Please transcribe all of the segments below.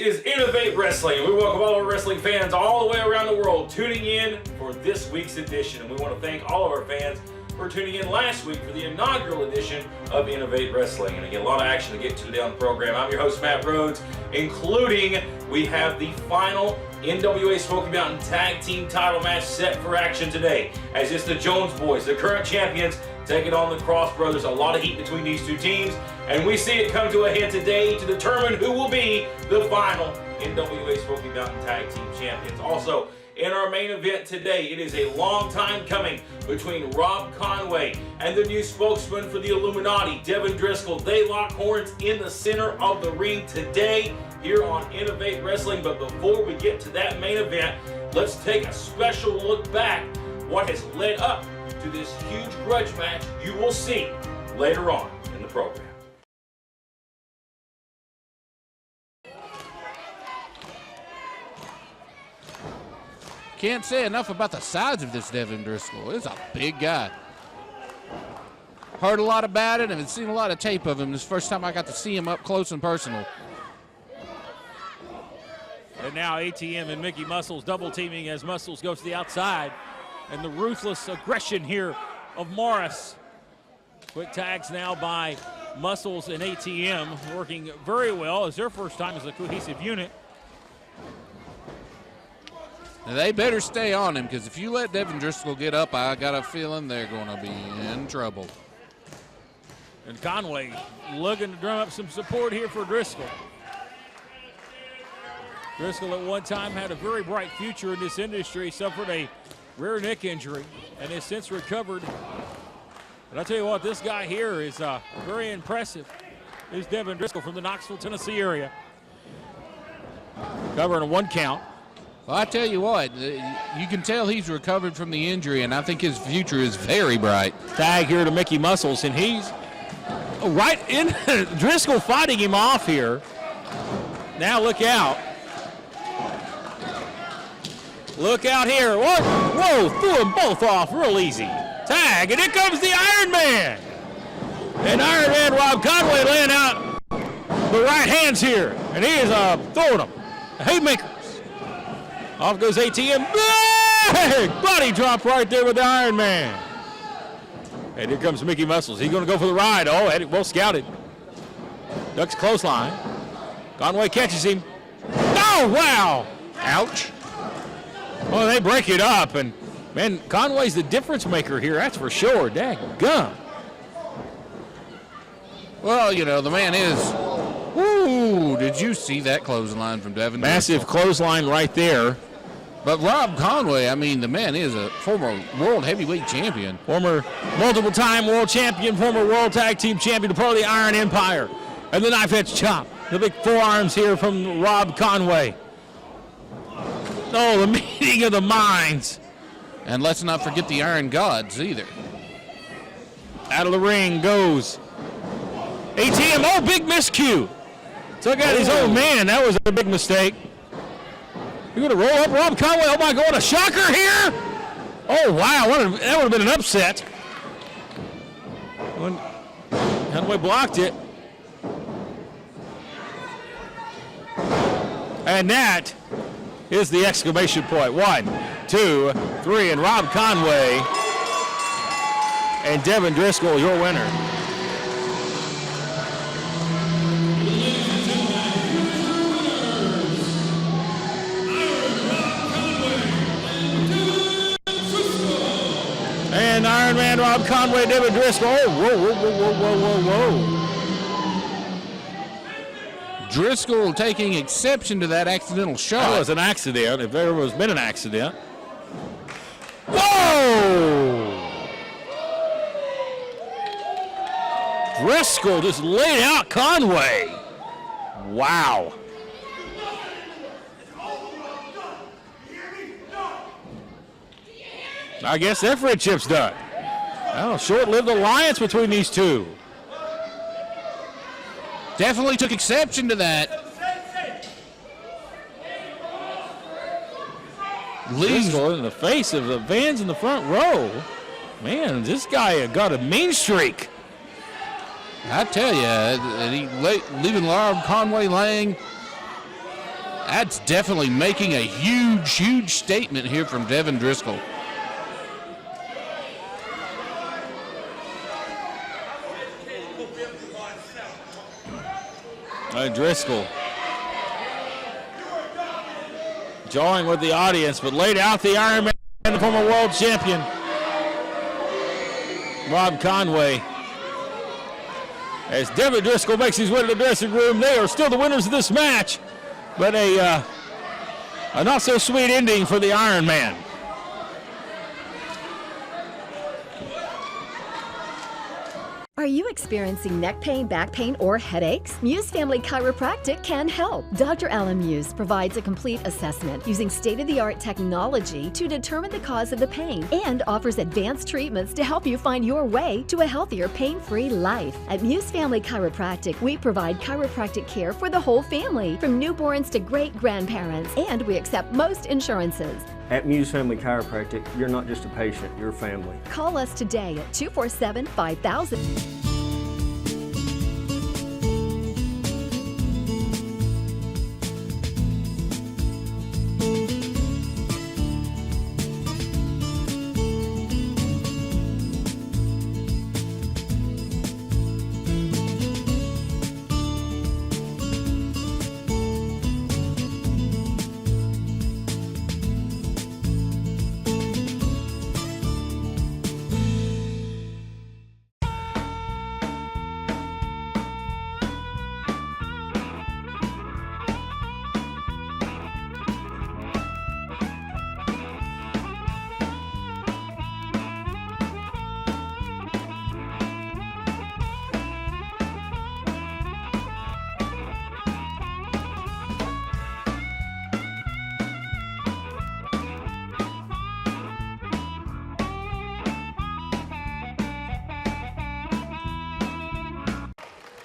is Innovate Wrestling. We welcome all our wrestling fans all the way around the world tuning in for this week's edition. And we want to thank all of our fans for tuning in last week for the inaugural edition of Innovate Wrestling. And again, a lot of action to get to today on the program. I'm your host, Matt Rhodes, including we have the final NWA Smoky Mountain Tag Team title match set for action today, as it's the Jones Boys, the current champions, taking on the Cross Brothers. A lot of heat between these two teams, and we see it come to a head today to determine who will be the final NWA Smoky Mountain Tag Team champions. Also, in our main event today, it is a long time coming between Rob Conway and the new spokesman for the Illuminati, Devin Driscoll. They lock horns in the center of the ring today here on Innovate Wrestling. But before we get to that main event, let's take a special look back what has led up to this huge grudge match you will see later on in the program. Can't say enough about the size of this Devin Driscoll. He's a big guy. Heard a lot about it and have seen a lot of tape of him. This is the first time I got to see him up close and personal. And now ATM and Mickey Muscles double teaming as Muscles goes to the outside. And the ruthless aggression here of Morris. Quick tags now by Muscles and ATM, working very well as their first time as a cohesive unit. Now they better stay on him, because if you let Devin Driscoll get up, I got a feeling they're going to be in trouble. And Conway looking to drum up some support here for Driscoll. Driscoll at one time had a very bright future in this industry, suffered a rear neck injury, and has since recovered. But I tell you what, this guy here is very impressive. This is Devin Driscoll from the Knoxville, Tennessee area. Covering a 1 count. Well, I tell you what, you can tell he's recovered from the injury, and I think his future is very bright. Tag here to Mickey Muscles, and he's right in. Driscoll fighting him off here. Now look out. Look out here. Whoa, threw them both off real easy. Tag, and here comes the Iron Man. And Iron Man Rob Conway laying out the right hands here, and he is throwing them. Haymakers. Off goes ATM. Big body drop right there with the Iron Man. And here comes Mickey Muscles. He's going to go for the ride. Oh, well scouted. Ducks clothesline. Conway catches him. Oh, wow. Ouch. Well, they break it up. And, man, Conway's the difference maker here. That's for sure. Daggum. Well, you know, the man is. Ooh, did you see that clothesline from Devin? Massive clothesline right there. But Rob Conway, I mean, the man is a former world heavyweight champion. Former multiple-time world champion, former world tag team champion, part of the Iron Empire. And the knife edge chop. The big forearms here from Rob Conway. Oh, the meeting of the minds. And let's not forget the Iron Gods either. Out of the ring goes ATM. Oh, big miscue. Took out his own man. That was a big mistake. You're going to roll up Rob Conway. Oh, my God, what a shocker here. Oh, wow, that would have been an upset. Conway blocked it. And that is the exclamation point. 1, 2, 3, and Rob Conway and Devin Driscoll, your winner. And Iron Man, Rob Conway, Devin Driscoll. Oh, whoa. Driscoll taking exception to that accidental shot. That was an accident, if there has been an accident. Whoa! Driscoll just laid out Conway. Wow. I guess their friendship's done. Well, short-lived alliance between these two. Definitely took exception to that. Driscoll in the face of the fans in the front row. Man, this guy got a mean streak. I tell you, leaving Rob Conway laying. That's definitely making a huge, huge statement here from Devin Driscoll. Driscoll jawing with the audience, but laid out the Iron Man, the former world champion, Rob Conway. As Devin Driscoll makes his way to the dressing room, they are still the winners of this match, but a not so sweet ending for the Iron Man. Are you experiencing neck pain, back pain, or headaches? Muse Family Chiropractic can help. Dr. Alan Muse provides a complete assessment using state-of-the-art technology to determine the cause of the pain and offers advanced treatments to help you find your way to a healthier, pain-free life. At Muse Family Chiropractic, we provide chiropractic care for the whole family, from newborns to great-grandparents, and we accept most insurances. At Muse Family Chiropractic, you're not just a patient, you're family. Call us today at 247-5000.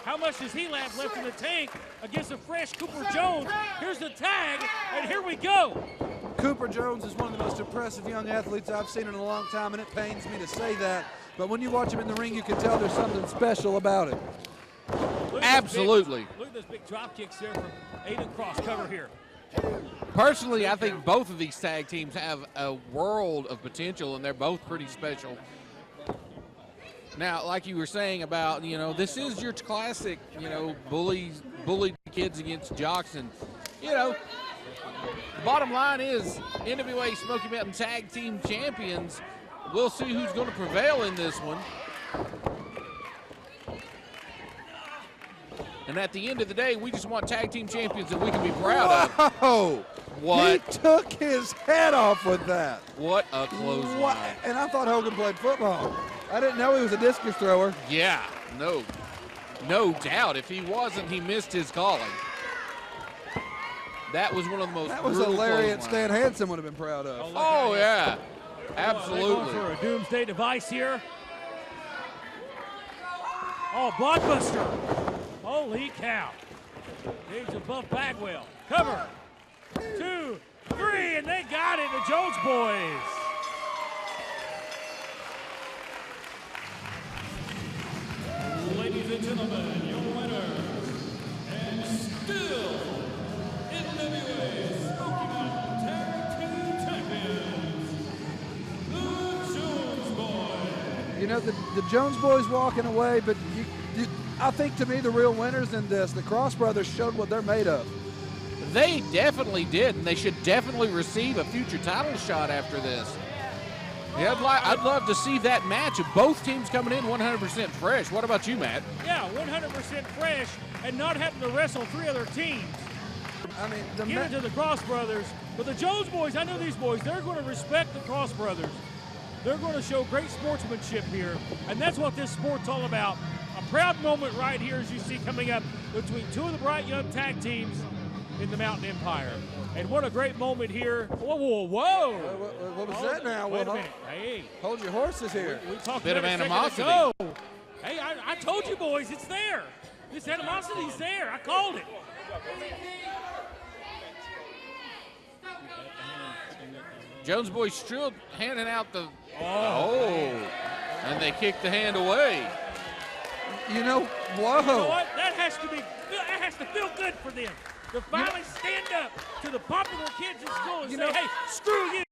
How much does he have left in the tank against a fresh Cooper Jones? Here's the tag, and here we go. Cooper Jones is one of the most impressive young athletes I've seen in a long time, and it pains me to say that. But when you watch him in the ring, you can tell there's something special about it. Absolutely. Look at those big drop kicks there from Aiden Cross cover here. Personally, I think both of these tag teams have a world of potential, and they're both pretty special. Now, like you were saying about, this is your classic, bullied kids against jocks. And, the bottom line is NWA Smoky Mountain Tag Team Champions. We'll see who's going to prevail in this one. And at the end of the day, we just want tag team champions that we can be proud of. Whoa! What? He took his head off with that. What a clothesline. And I thought Hogan played football. I didn't know he was a discus thrower. Yeah, no doubt. If he wasn't, he missed his calling. That was one of the most That was a lariat clotheslines. Stan Hansen would have been proud of. Oh, yeah, They're absolutely. going for a doomsday device here. Oh, blockbuster. Holy cow. Here's above Bagwell. Cover. 2, 3, and they got it, the Jones boys. Ladies and gentlemen, your winners, and still NWA Smoky Mountain Tag Team Champions, the Jones Boys. The Jones boys walking away, but I think to me the real winners in this, the Cross brothers showed what they're made of. They definitely did, and they should definitely receive a future title shot after this. Yeah, I'd love to see that match of both teams coming in 100% fresh. What about you, Matt? Yeah, 100% fresh and not having to wrestle 3 other teams. I mean, Get into the Cross brothers. But the Jones boys, I know these boys, they're going to respect the Cross brothers. They're going to show great sportsmanship here, and that's what this sport's all about. A proud moment right here, as you see coming up between 2 of the bright young tag teams in the Mountain Empire. And what a great moment here. Whoa, whoa, whoa. What was that now? Wait a minute. Hey. Hold your horses here. We talked Bit of about it a animosity. second ago. Hey, I told you boys, it's there. This animosity's there. I called it. Jones boys still handing out the and they kicked the hand away. Whoa. You know what? That has to feel good for them. to finally stand up to the popular kids in school and say, hey, screw you.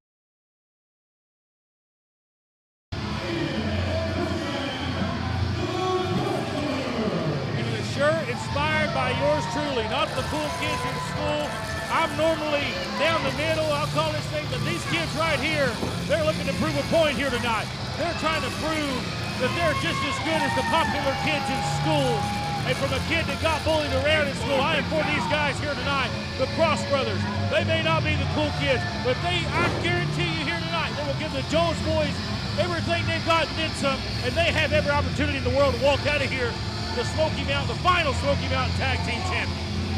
Shirt inspired by yours truly, not the cool kids in school. I'm normally down the middle, I'll call this thing, but these kids right here, they're looking to prove a point here tonight. They're trying to prove that they're just as good as the popular kids in school. And from a kid that got bullied around in school, I am for these guys here tonight, the Cross Brothers. They may not be the cool kids, but I guarantee you here tonight, they will give the Jones boys everything they've got and then some, and they have every opportunity in the world to walk out of here the Smoky Mountain, the final Smoky Mountain Tag Team Champion.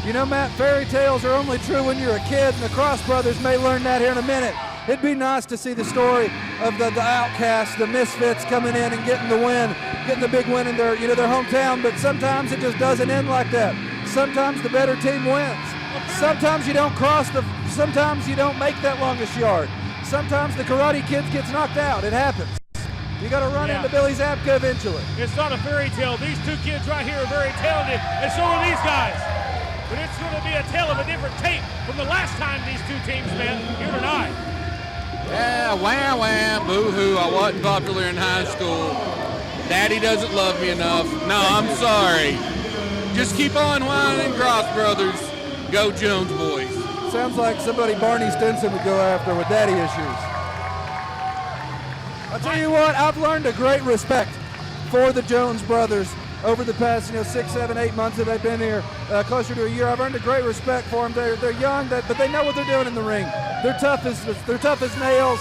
You know, Matt, fairy tales are only true when you're a kid, and the Cross Brothers may learn that here in a minute. It'd be nice to see the story of the outcasts, the misfits coming in and getting the win, getting the big win in their hometown, but sometimes it just doesn't end like that. Sometimes the better team wins. Sometimes you don't sometimes you don't make that longest yard. Sometimes the Karate Kid gets knocked out. It happens. You got to run into Billy Zabka eventually. It's not a fairy tale. These two kids right here are very talented, and so are these guys. But it's going to be a tale of a different tape from the last time these two teams met here tonight. Yeah, wham, wham, boo-hoo. I wasn't popular in high school. Daddy doesn't love me enough. No, I'm sorry. Just keep on whining, Cross Brothers. Go Jones boys. Sounds like somebody Barney Stinson would go after with daddy issues. I'll tell you what, I've learned a great respect for the Jones brothers over the past 6, 7, 8 months that they've been here, closer to a year. I've earned a great respect for them. They're young, but they know what they're doing in the ring. They're tough as nails.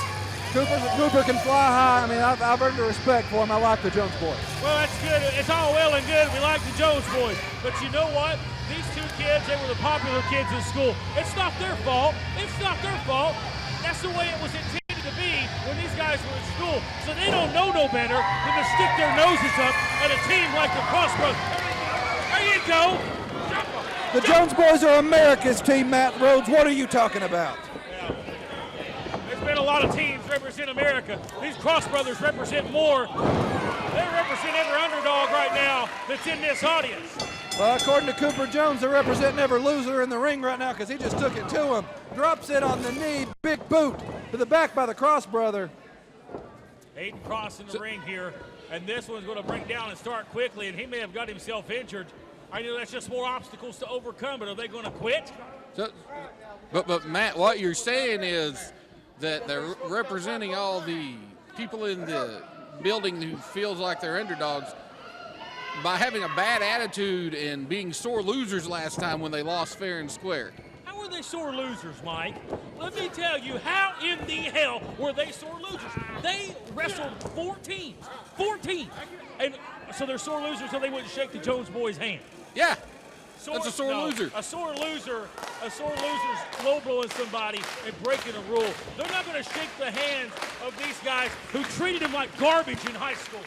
Cooper can fly high. I mean, I've earned a respect for them. I like the Jones boys. Well, that's good. It's all well and good. We like the Jones boys. But you know what? These two kids, they were the popular kids in school. It's not their fault. It's not their fault. That's the way it was intended to be when these guys were in school. So they don't know no better than to stick their noses up at a team like the Cross Brothers. There you go. The Jones boys are America's team, Matt Rhodes. What are you talking about? Yeah. There's been a lot of teams represent America. These Cross Brothers represent more. They represent every underdog right now that's in this audience. Well, according to Cooper Jones, they're representing every loser in the ring right now because he just took it to him. Drops it on the knee, big boot to the back by the Cross brother. Hayden Cross in the ring here, and this one's going to break down and start quickly, and he may have got himself injured. I know that's just more obstacles to overcome, but are they going to quit? But Matt, what you're saying is that they're representing all the people in the building who feels like they're underdogs by having a bad attitude and being sore losers last time when they lost fair and square. How were they sore losers, Mike? Let me tell you, how in the hell were they sore losers? They wrestled 14. And so they're sore losers so they wouldn't shake the Jones boys' hand. Yeah. That's a sore loser. A sore loser's low blowing somebody and breaking a rule. They're not going to shake the hands of these guys who treated them like garbage in high school.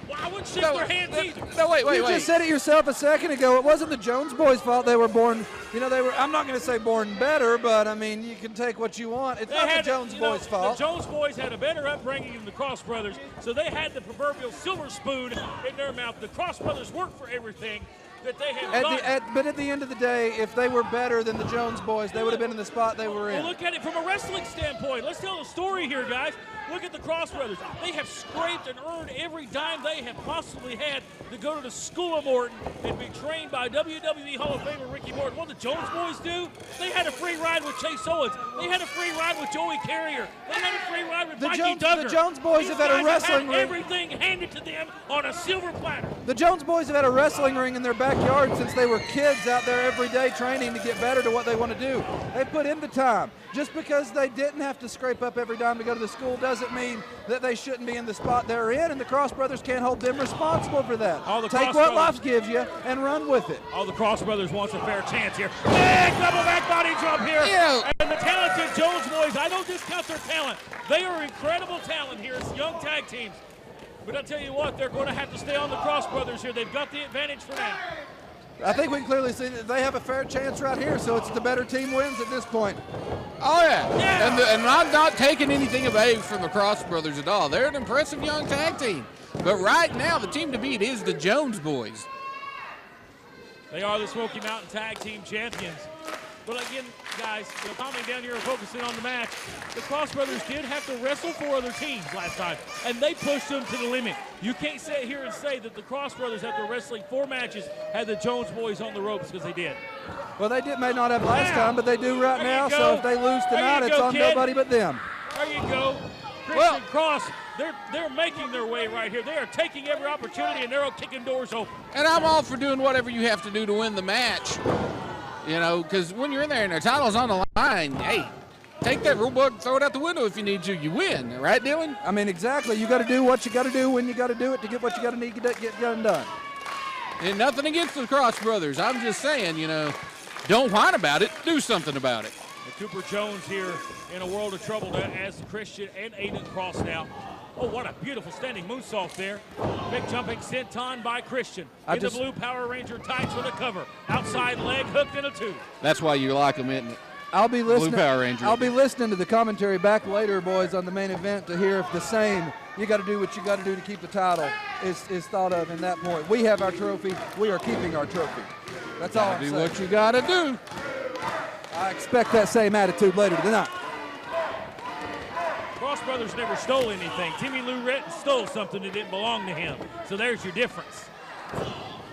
Well, I wouldn't shake their hands either. No, wait. You just said it yourself a second ago. It wasn't the Jones boys' fault. They were born, I'm not going to say born better, but I mean, you can take what you want. It's not the Jones boys' fault. The Jones boys had a better upbringing than the Cross Brothers, so they had the proverbial silver spoon in their mouth. The Cross Brothers worked for everything that they have but at the end of the day, if they were better than the Jones boys, they would have been in the spot they were in. Well, look at it from a wrestling standpoint. Let's tell the story here, guys. Look at the Cross Brothers. They have scraped and earned every dime they have possibly had to go to the school of Morton and be trained by WWE Hall of Famer Ricky Morton. What did the Jones boys do? They had a free ride with Chase Owens. They had a free ride with Joey Carrier. They had a free ride with Mikey Duggar. The Jones boys have had a wrestling ring. Everything handed to them on a silver platter. The Jones boys have had a wrestling ring in their backyard since they were kids out there every day training to get better to what they want to do. They put in the time. Just because they didn't have to scrape up every dime to go to the school doesn't mean that they shouldn't be in the spot they're in, and the Cross Brothers can't hold them responsible for that. Take what life gives you and run with it. All the Cross Brothers wants a fair chance here. Big double back body drop here. Yeah. And the talented Jones boys, I don't discount their talent. They are incredible talent here as young tag teams. But I'll tell you what, they're going to have to stay on the Cross Brothers here. They've got the advantage for now. I think we can clearly see that they have a fair chance right here, so it's the better team wins at this point. Oh, yeah. And I'm not taking anything away from the Cross Brothers at all. They're an impressive young tag team. But right now, the team to beat is the Jones boys. They are the Smoky Mountain Tag Team Champions. But again, guys, calming down here and focusing on the match, the Cross Brothers did have to wrestle for other teams last time, and they pushed them to the limit. You can't sit here and say that the Cross Brothers, after wrestling 4 matches, had the Jones boys on the ropes, because they did. Well, they may not have last time, but they do right There now. you So go. if they lose tonight, There you it's go, on kid. nobody but them. There you go. Christian Cross, they're making their way right here. They are taking every opportunity, and they're all kicking doors open. And I'm all for doing whatever you have to do to win the match. You know, because when you're in there and the title's on the line, hey, take that rule book, throw it out the window if you need to. You win, right, Dylan? I mean, exactly. You got to do what you got to do when you got to do it to get what you got to need to get done. And nothing against the Cross Brothers. I'm just saying, you know, don't whine about it. Do something about it. And Cooper Jones here in a world of trouble as Christian and Aiden Cross now. Oh, what a beautiful standing moonsault there. Big jumping senton by Christian. The blue Power Ranger tights for the cover. Outside leg hooked in a 2. That's why you like them, isn't it? I'll be listening. Blue Power Ranger. I'll be listening to the commentary back later, boys, on the main event to hear if the same. You got to do what you got to do to keep the title is thought of in that point. We have our trophy. We are keeping our trophy. That's all I'm Do saying. what you got to do. I expect that same attitude later tonight. Cross Brothers never stole anything. Timmy Lou Retton stole something that didn't belong to him. So there's your difference.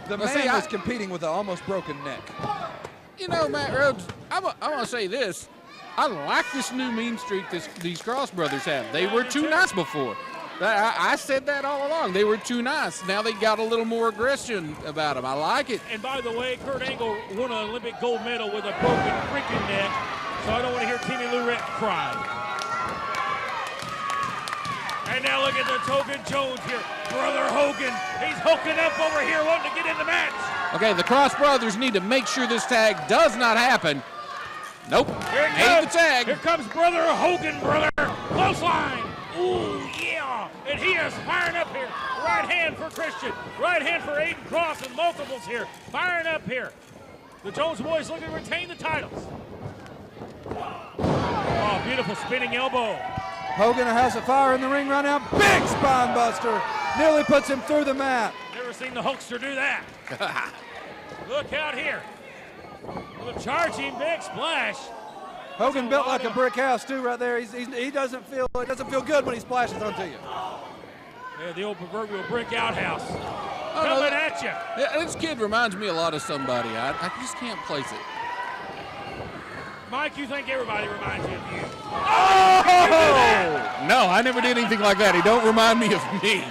The man was competing with an almost broken neck. You know, Matt Rhodes, I'm going to say this. I like this new mean streak these Cross Brothers have. They were too nice before. I said that all along. They were too nice. Now they got a little more aggression about them. I like it. And by the way, Kurt Angle won an Olympic gold medal with a broken freaking neck. So I don't want to hear Timmy Lou Retton cry. And now look at the Hogan Jones here. Brother Hogan, he's hooking up over here wanting to get in the match. Okay, the Cross Brothers need to make sure this tag does not happen. Nope. Here it Ain't comes. the tag. Here comes Brother Hogan, brother. Close line. Ooh, yeah. And he is firing up here. Right hand for Christian. Right hand for Aiden Cross and multiples here. Firing up here. The Jones boys looking to retain the titles. Oh, beautiful spinning elbow. Hogan, a house of fire in the ring right now. Big spine buster. Nearly puts him through the mat. Never seen the Hulkster do that. Look out here. The charging big splash. Hogan built like a brick house too, right there. He doesn't feel good when he splashes onto you. Yeah, the old proverbial brick outhouse. Oh, Coming no, at you. This kid reminds me a lot of somebody. I just can't place it. Mike, you think everybody reminds you of you. Oh! No, I never did anything like that. He don't remind me of me.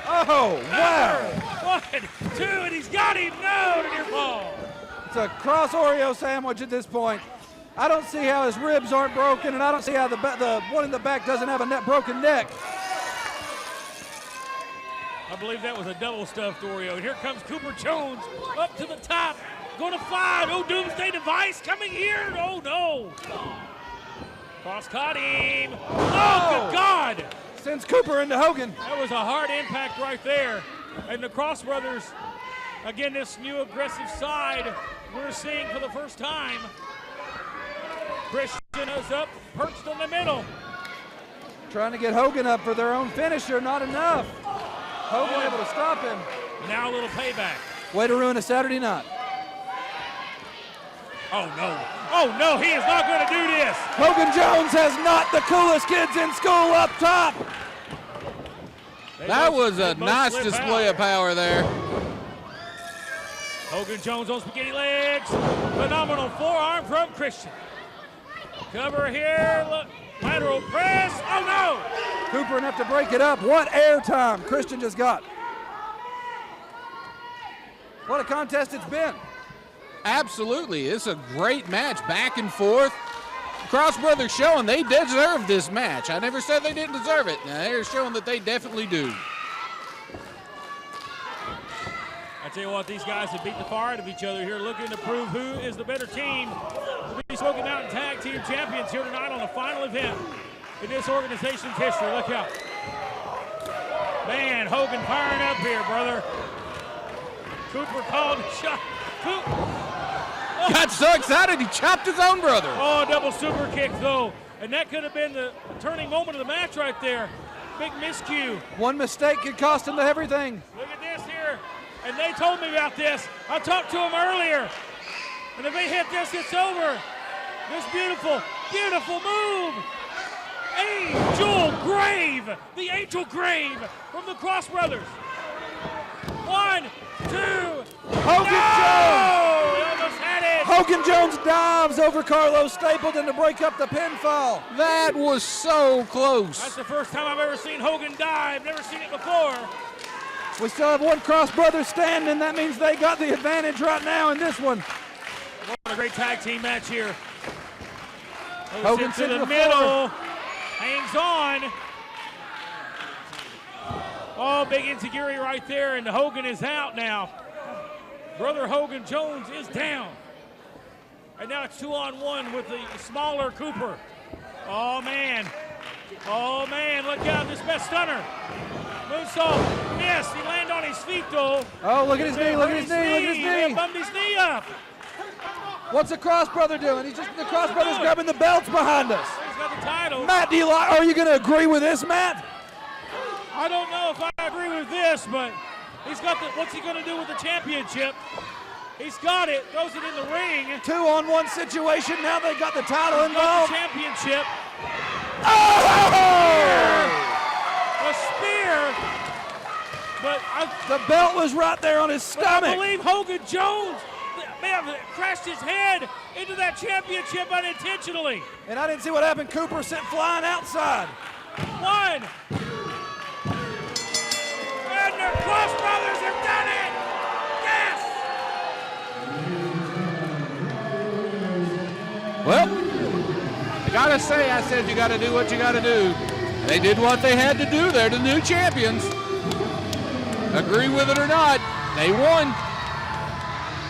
Oh, wow. 1, 2, and he's got him. No, to near fall. It's a cross Oreo sandwich at this point. I don't see how his ribs aren't broken, and I don't see how the one in the back doesn't have a broken neck. I believe that was a double stuffed Oreo. And here comes Cooper Jones up to the top. Going to 5. Oh, Doomsday Device coming here. Oh, no. Cross caught him. Oh, good God. Sends Cooper into Hogan. That was a hard impact right there. And the Cross Brothers, again, this new aggressive side we're seeing for the first time. Christian is up, perched in the middle. Trying to get Hogan up for their own finisher, not enough. Hogan able to stop him. Now a little payback. Way to ruin a Saturday night. Oh, no. Oh, no, he is not going to do this. Hogan Jones has not the coolest kids in school up top. That was a nice display of power there. Hogan Jones on spaghetti legs. Phenomenal forearm from Christian. Cover here. Look. Lateral press. Oh, no. Cooper enough to break it up. What air time Christian just got. What a contest it's been. Absolutely. It's a great match, back and forth. Cross Brothers showing they deserve this match. I never said they didn't deserve it. Now they're showing that they definitely do. I tell you what, these guys have beat the far out of each other here, looking to prove who is the better team to be Smoky Mountain Tag Team Champions here tonight on the final event in this organization's history. Look out. Man, Hogan firing up here, brother. Cooper called the shot. Got so excited he chopped his own brother. Oh, double super kick, though. And that could have been the turning moment of the match right there. Big miscue. One mistake could cost him everything. Look at this here. And they told me about this. I talked to him earlier. And if they hit this, it's over. This beautiful, beautiful move. Angel Grave, the Angel Grave from the Cross Brothers. 1, 2, Hogan Jones! He almost had it. Hogan Jones dives over Carlos Stapleton to break up the pinfall. That was so close. That's the first time I've ever seen Hogan dive. Never seen it before. We still have one Cross Brothers standing. That means they got the advantage right now in this one. What a great tag team match here. Hogan to sent the to the middle. Hangs on. Oh, big enziguri right there, and Hogan is out now. Brother Hogan Jones is down. And now it's 2-on-1 with the smaller Cooper. Oh, man. Oh, man, look out, this best stunner. Moonsault, missed. He landed on his feet, though. Oh, look at his knee, look at his knee, look at his knee. He bumped his knee up. What's the Cross Brother doing? The Cross Brothers grabbing the belts behind us. He's got the title. Matt, are you going to agree with this, Matt? I don't know if I agree with this, but he's got the, what's he going to do with the championship? He's got it, throws it in the ring. 2-on-1 situation, now they got the title He's got involved. the championship. Oh! A spear. But the belt was right there on his stomach. I believe Hogan Jones may have crashed his head into that championship unintentionally. And I didn't see what happened. Cooper sent flying outside. 1. And the Cross Brothers have done it! Yes! Well, I gotta say, I said you gotta do what you gotta do. They did what they had to do. They're the new champions. Agree with it or not, they won.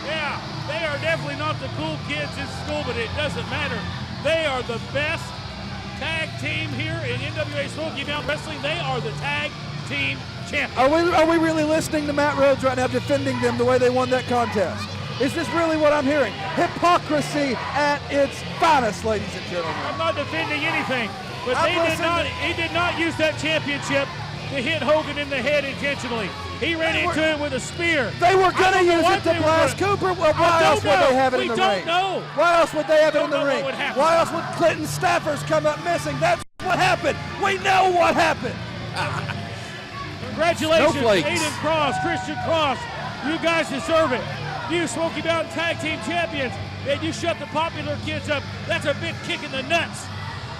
Yeah, they are definitely not the cool kids in school, but it doesn't matter. They are the best tag team here in NWA Smoky Mountain Wrestling. They are the tag team champions. Are we really listening to Matt Rhodes right now, defending them the way they won that contest? Is this really what I'm hearing? Hypocrisy at its finest, ladies and gentlemen. I'm not defending anything, but he did not use that championship to hit Hogan in the head intentionally. He ran into it with a spear. They were going to use it to blast Cooper. Well, why else would they have it in the ring? We don't know. Why else would they have it in the ring? What Why else would Clinton Staffers come up missing? That's what happened. We know what happened. Congratulations, Snowflakes. Aiden Cross, Christian Cross. You guys deserve it. You Smoky Mountain Tag Team Champions, and you shut the popular kids up. That's a big kick in the nuts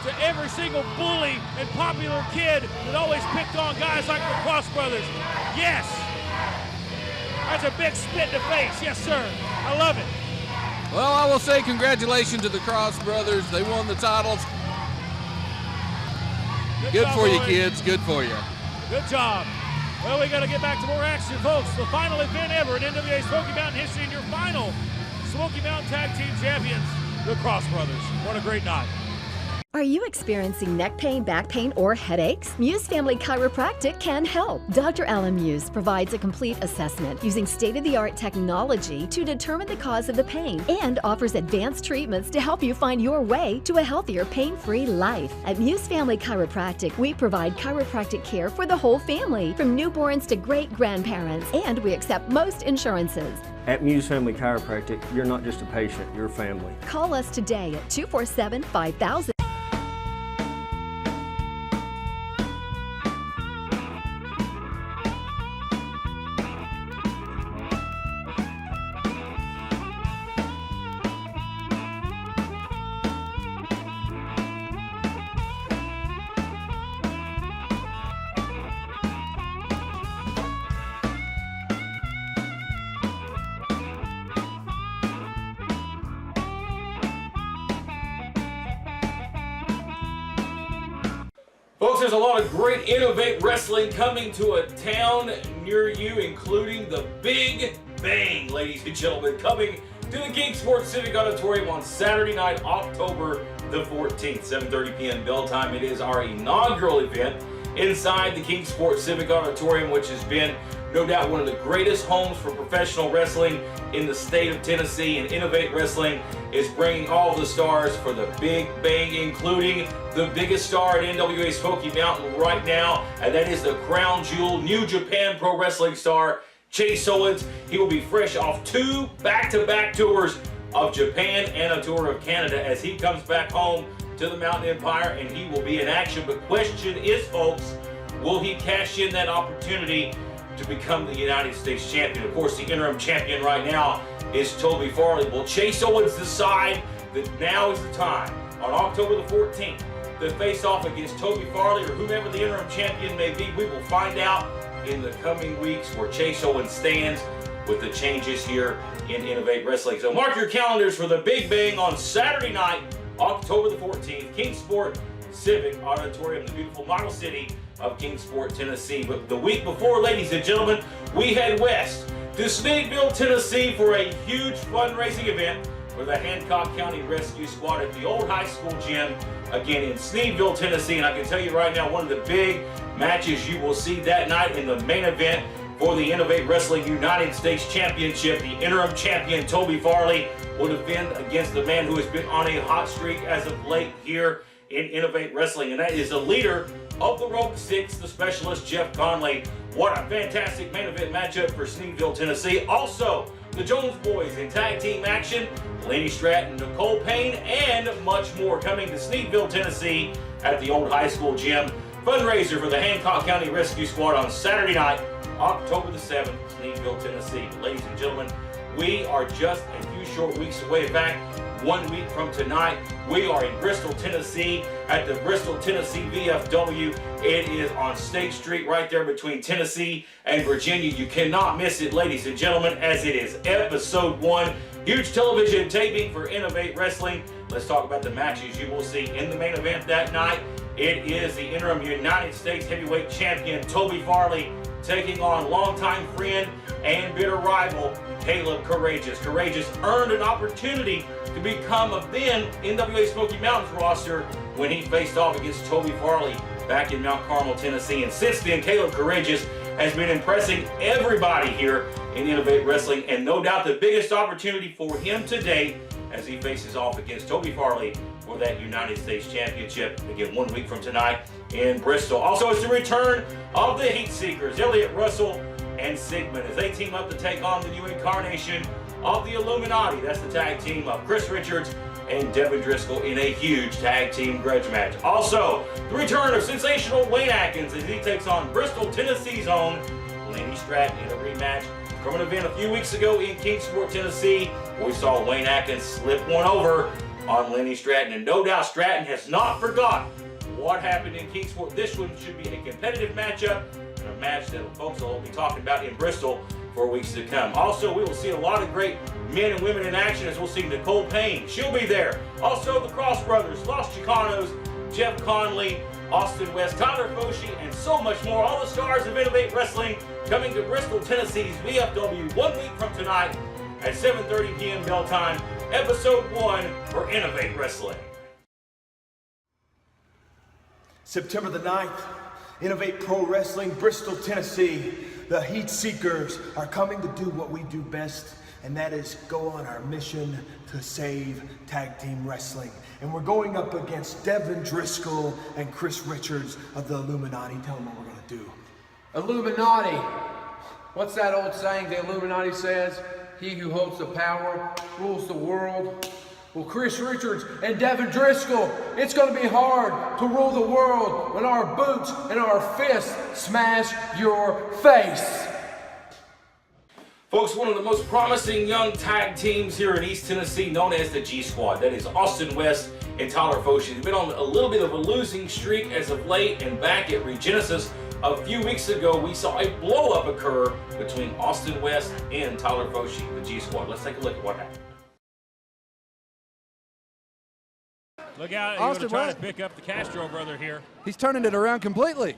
to every single bully and popular kid that always picked on guys like the Cross Brothers. Yes. That's a big spit in the face. Yes, sir. I love it. Well, I will say congratulations to the Cross Brothers. They won the titles. Good job, for you, boys. kids. Good for you. Good job. Well, we got to get back to more action, folks. The final event ever in NWA Smoky Mountain history, and your final Smoky Mountain Tag Team Champions, the Cross Brothers. What a great night. Are you experiencing neck pain, back pain, or headaches? Muse Family Chiropractic can help. Dr. Alan Muse provides a complete assessment using state-of-the-art technology to determine the cause of the pain and offers advanced treatments to help you find your way to a healthier, pain-free life. At Muse Family Chiropractic, we provide chiropractic care for the whole family, from newborns to great-grandparents, and we accept most insurances. At Muse Family Chiropractic, you're not just a patient, you're family. Call us today at 247-5000. Folks, there's a lot of great Innovate Wrestling coming to a town near you, including the Big Bang, ladies and gentlemen, coming to the King Sports Civic Auditorium on Saturday night, October the 14th, 7:30 p.m. bell time. It is our inaugural event inside the King Sports Civic Auditorium, which has been no doubt one of the greatest homes for professional wrestling in the state of Tennessee, and Innovate Wrestling is bringing all of the stars for the Big Bang, including the biggest star at NWA Smoky Mountain right now, and that is the crown jewel, New Japan Pro Wrestling star, Chase Owens. He will be fresh off 2 back-to-back tours of Japan and a tour of Canada as he comes back home to the Mountain Empire, and he will be in action. But question is, folks, will he cash in that opportunity to become the United States champion? Of course, the interim champion right now is Toby Farley. Will Chase Owens decide that now is the time on October the 14th to face off against Toby Farley or whomever the interim champion may be? We will find out in the coming weeks where Chase Owens stands with the changes here in Innovate Wrestling. So mark your calendars for the Big Bang on Saturday night, October the 14th, Kingsport Civic Auditorium, the beautiful model city of Kingsport, Tennessee. But the week before, ladies and gentlemen, we head west to Sneedville, Tennessee for a huge fundraising event for the Hancock County Rescue Squad at the old high school gym, again in Sneedville, Tennessee. And I can tell you right now, one of the big matches you will see that night in the main event for the Innovate Wrestling United States Championship, the interim champion Toby Farley will defend against the man who has been on a hot streak as of late here in Innovate Wrestling, and that is the leader of the Rope 6, the specialist Jeff Conway. What a fantastic main event matchup for Sneedville, Tennessee. Also, the Jones boys in tag team action, Laney Stratton, Nicole Payne, and much more coming to Sneedville, Tennessee at the old high school gym. Fundraiser for the Hancock County Rescue Squad on Saturday night, October the 7th, Sneedville, Tennessee. Ladies and gentlemen, we are just a few short weeks away. In fact, 1 week from tonight, we are in Bristol, Tennessee at the Bristol, Tennessee VFW. It is on State Street right there between Tennessee and Virginia. You cannot miss it, ladies and gentlemen, as it is episode 1. Huge television taping for Innovate Wrestling. Let's talk about the matches you will see in the main event that night. It is the interim United States Heavyweight Champion Toby Farley taking on longtime friend and bitter rival Caleb Courageous. Courageous earned an opportunity to become a then NWA Smoky Mountains roster when he faced off against Toby Farley back in Mount Carmel, Tennessee. And since then, Caleb Courageous has been impressing everybody here in Innovate Wrestling, and no doubt the biggest opportunity for him today as he faces off against Toby Farley for that United States Championship, again 1 week from tonight in Bristol. Also, it's the return of the Heatseekers, Elliott Russell and Sigmund, as they team up to take on the new incarnation of the Illuminati. That's the tag team of Chris Richards and Devin Driscoll in a huge tag team grudge match. Also, the return of sensational Wayne Atkins as he takes on Bristol, Tennessee's own Laney Stratton in a rematch from an event a few weeks ago in Kingsport, Tennessee, where we saw Wayne Atkins slip one over on Laney Stratton. And no doubt Stratton has not forgotten what happened in Kingsport. This one should be a competitive matchup and a match that folks will be talking about in Bristol for weeks to come. Also, we will see a lot of great men and women in action as we'll see Nicole Payne. She'll be there. Also, the Cross Brothers, Los Chicanos, Jeff Conley, Austin West, Tyler Foshi, and so much more. All the stars of Innovate Wrestling coming to Bristol, Tennessee's VFW 1 week from tonight at 7:30 p.m. bell time. Episode 1 for Innovate Wrestling. September the 9th, Innovate Pro Wrestling, Bristol, Tennessee. The Heatseekers are coming to do what we do best, and that is go on our mission to save tag team wrestling. And we're going up against Devin Driscoll and Chris Richards of the Illuminati. Tell them what we're gonna do. Illuminati. What's that old saying the Illuminati says? He who holds the power rules the world. Well, Chris Richards and Devin Driscoll, it's going to be hard to rule the world when our boots and our fists smash your face. Folks, one of the most promising young tag teams here in East Tennessee, known as the G Squad. That is Austin West and Tyler Foshi. They've been on a little bit of a losing streak as of late, and back at Regenesis a few weeks ago, we saw a blow-up occur between Austin West and Tyler Foshi, the G Squad. Let's take a look at what happened. Look out, he's going to try to pick up the Castro brother here. He's turning it around completely.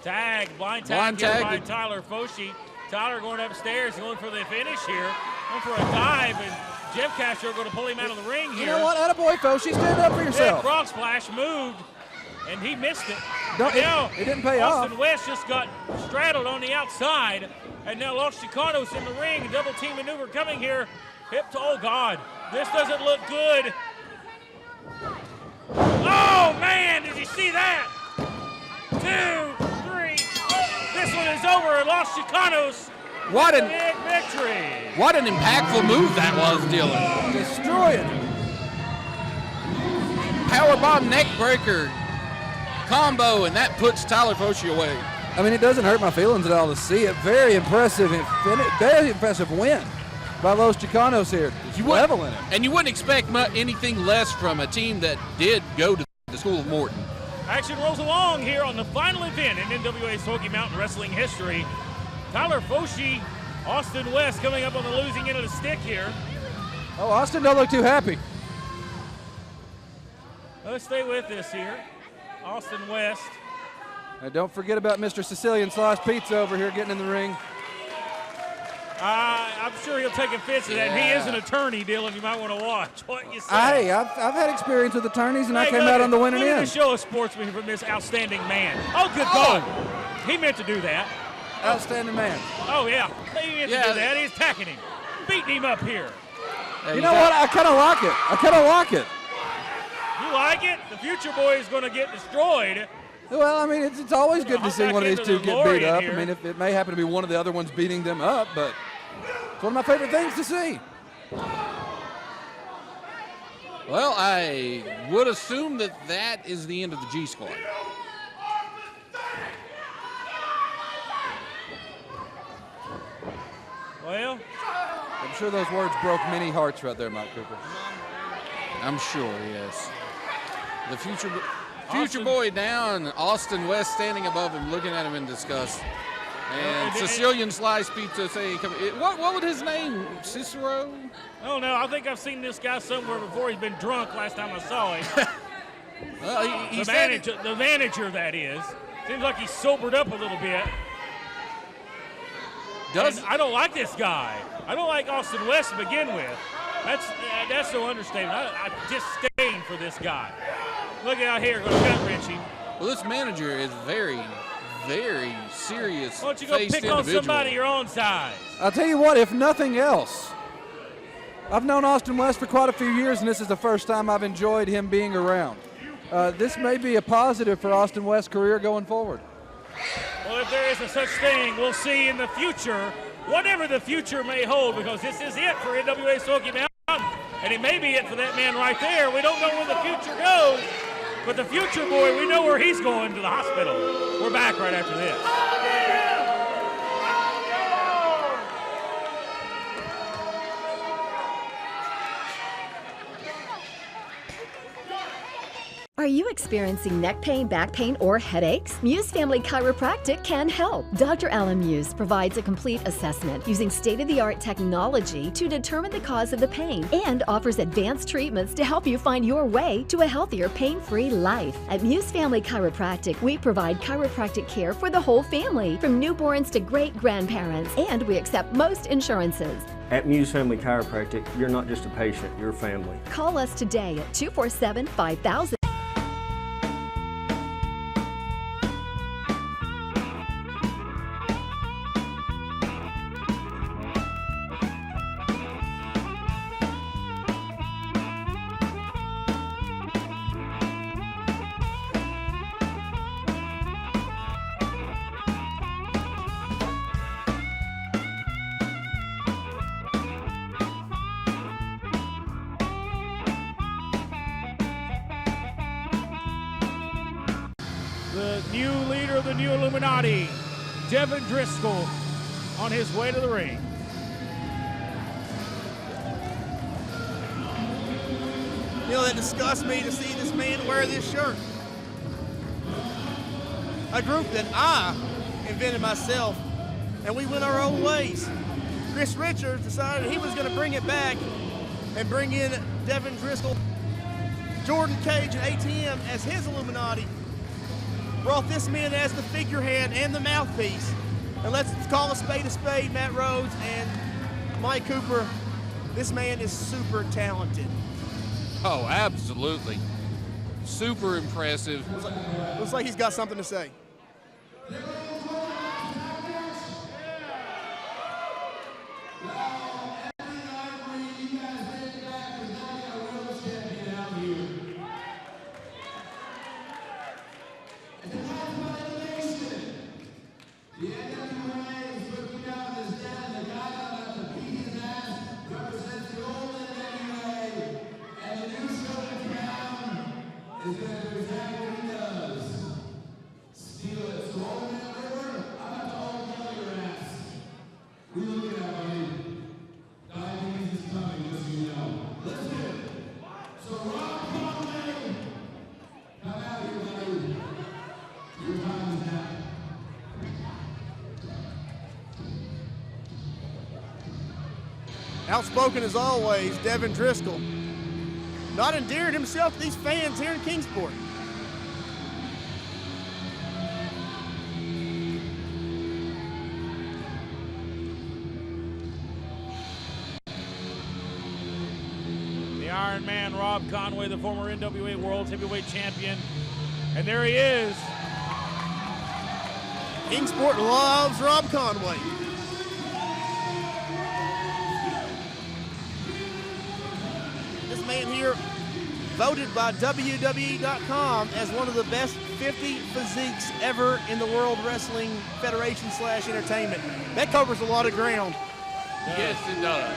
Tag, blind tag by Tyler Foshi. Tyler going upstairs, going for the finish here. Going for a dive, and Jeff Castro going to pull him out of the ring here. You know what? Attaboy, Foshi, stand up for yourself. Frog splash moved, and he missed it. No, it didn't pay off. Austin West just got straddled on the outside, and now Los Chicanos in the ring. Double team maneuver coming here. Hip to, oh God, this doesn't look good. Oh man, did you see that? 2, 3. This one is over. Los Chicanos What an big victory. What an impactful move that was, Dylan. Destroying him. Powerbomb neck breaker combo, and that puts Tyler Foshi away. I mean, it doesn't hurt my feelings at all to see it. Very impressive win by Los Chicanos here. Leveling him. And you wouldn't expect anything less from a team that did go to the School of Morton. Action rolls along here on the final event in NWA Smoky Mountain Wrestling history. Tyler Foshi, Austin West coming up on the losing end of the stick here. Oh, Austin don't look too happy. Let's stay with this here. Austin West. And don't forget about Mr. Sicilian Sliced Pizza over here getting in the ring. I'm sure he'll take offense to that. And he is an attorney, Dylan. You might want to watch what you say. Hey, I've had experience with attorneys, and I came out on the winning end. Look at the show of sportsmanship from this outstanding man. Oh, good God. He meant to do that. Outstanding man. Oh, yeah. He meant to do that. He's attacking him. Beating him up here. You know what? I kind of like it. You like it? The future boy is going to get destroyed. Well, I mean, it's always good to see one of these two get beat up. I mean, it may happen to be one of the other ones beating them up, but it's one of my favorite things to see. Well, I would assume that is the end of the G Squad. Well, I'm sure those words broke many hearts right there, Mike Cooper. I'm sure, yes. The future boy down, Austin West standing above him, looking at him in disgust. And Sicilian Slice Pizza saying, what was his name? Cicero? Oh, no, I think I've seen this guy somewhere before. He's been drunk last time I saw him. Well, the manager, that is. Seems like he's sobered up a little bit. I don't like this guy. I don't like Austin West to begin with. That's no understatement. I disdain for this guy. Look out here, going to gut wrench him. Well, this manager is very, very serious. Why don't you go pick on somebody your own size? I'll tell you what, if nothing else, I've known Austin West for quite a few years, and this is the first time I've enjoyed him being around. This may be a positive for Austin West's career going forward. Well, if there is a such thing, we'll see in the future, whatever the future may hold, because this is it for NWA Smoky Mountain, and it may be it for that man right there. We don't know where the future goes, but the future boy, we know where he's going, to the hospital. We're back right after this. Are you experiencing neck pain, back pain, or headaches? Muse Family Chiropractic can help. Dr. Alan Muse provides a complete assessment using state-of-the-art technology to determine the cause of the pain and offers advanced treatments to help you find your way to a healthier, pain-free life. At Muse Family Chiropractic, we provide chiropractic care for the whole family, from newborns to great-grandparents, and we accept most insurances. At Muse Family Chiropractic, you're not just a patient, you're family. Call us today at 247-5000. The new leader of the new Illuminati, Devin Driscoll, on his way to the ring. You know, that disgusts me to see this man wear this shirt. A group that I invented myself, and we went our own ways. Chris Richards decided he was going to bring it back and bring in Devin Driscoll, Jordan Kage, and ATM as his Illuminati. Brought this man as the figurehead and the mouthpiece. And let's call a spade, Matt Rhodes and Mike Cooper. This man is super talented. Oh, absolutely. Super impressive. Looks like he's got something to say. outspoken as always, Devin Driscoll, not endearing himself to these fans here in Kingsport. The Iron Man, Rob Conway, the former NWA World Heavyweight Champion. And there he is. Kingsport loves Rob Conway. This man here, voted by WWE.com as one of the best 50 physiques ever in the World Wrestling Federation / entertainment. That covers a lot of ground. Yes, it does.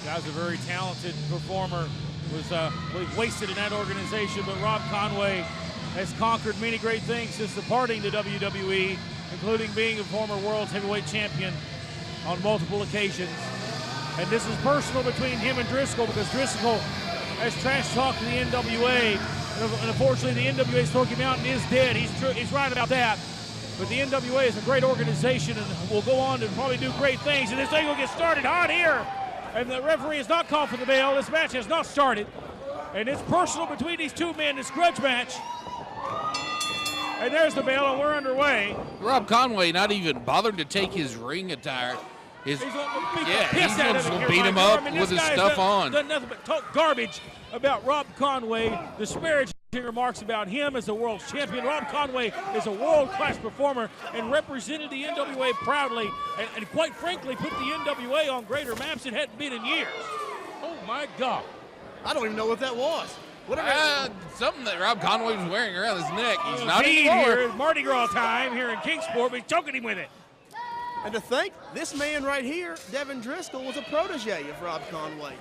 Guy's a very talented performer. Was wasted in that organization, but Rob Conway has conquered many great things since departing the WWE, including being a former World Heavyweight Champion on multiple occasions. And this is personal between him and Driscoll, because Driscoll has trash talked to the NWA, and unfortunately the NWA Smoky Mountain is dead. He's right about that. But the NWA is a great organization and will go on to probably do great things. And this thing will get started hot here. And the referee has not called for the bell. This match has not started. And it's personal between these two men, this grudge match. And there's the bell, and we're underway. Rob Conway not even bothered to take his ring attire. He's going to beat him up with his stuff on. Done nothing but talk garbage about Rob Conway, disparaging remarks about him as a world champion. Rob Conway is a world-class performer and represented the NWA proudly, and quite frankly put the NWA on greater maps it hadn't been in years. Oh my God. I don't even know what that was. Something that Rob Conway was wearing around his neck. He's not Indeed, anymore. here, Mardi Gras time here in Kingsport, but he's choking him with it. And to think, this man right here, Devin Driscoll, was a protege of Rob Conway.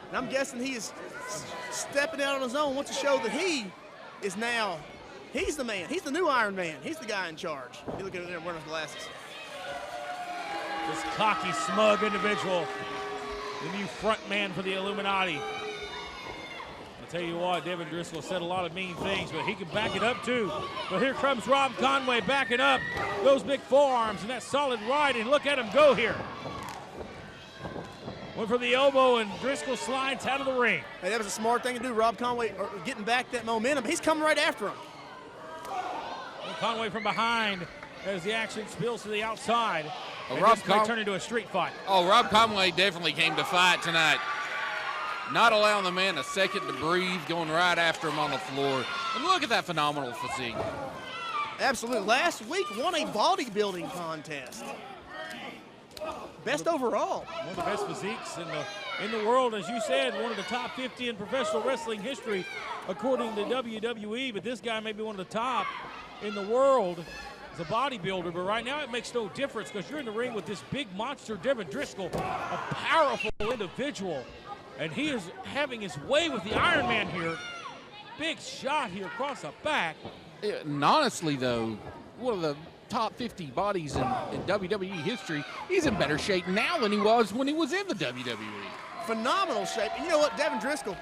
And I'm guessing he is stepping out on his own, wants to show that he is now, he's the man. He's the new Iron Man. He's the guy in charge. You look at him wearing his glasses. This cocky, smug individual, the new front man for the Illuminati. I'll tell you what, Devin Driscoll said a lot of mean things, but he can back it up too. But here comes Rob Conway backing up those big forearms and that solid right, and look at him go here. Went for the elbow, and Driscoll slides out of the ring. Hey, that was a smart thing to do, Rob Conway, getting back that momentum. He's coming right after him. And Conway from behind as the action spills to the outside. Well, and this may turn into a street fight. Oh, Rob Conway definitely came to fight tonight. Not allowing the man a second to breathe, going right after him on the floor. And look at that phenomenal physique. Absolutely. Last week won a bodybuilding contest. Best overall. One of the best physiques in the world, as you said, one of the top 50 in professional wrestling history, according to WWE. But this guy may be one of the top in the world as a bodybuilder. But right now it makes no difference, because you're in the ring with this big monster, Devin Driscoll, a powerful individual. And he is having his way with the Iron Man here. Big shot here across the back. And honestly, though, one of the top 50 bodies in WWE history, he's in better shape now than he was when he was in the WWE. Phenomenal shape. And you know what, Devin Driscoll,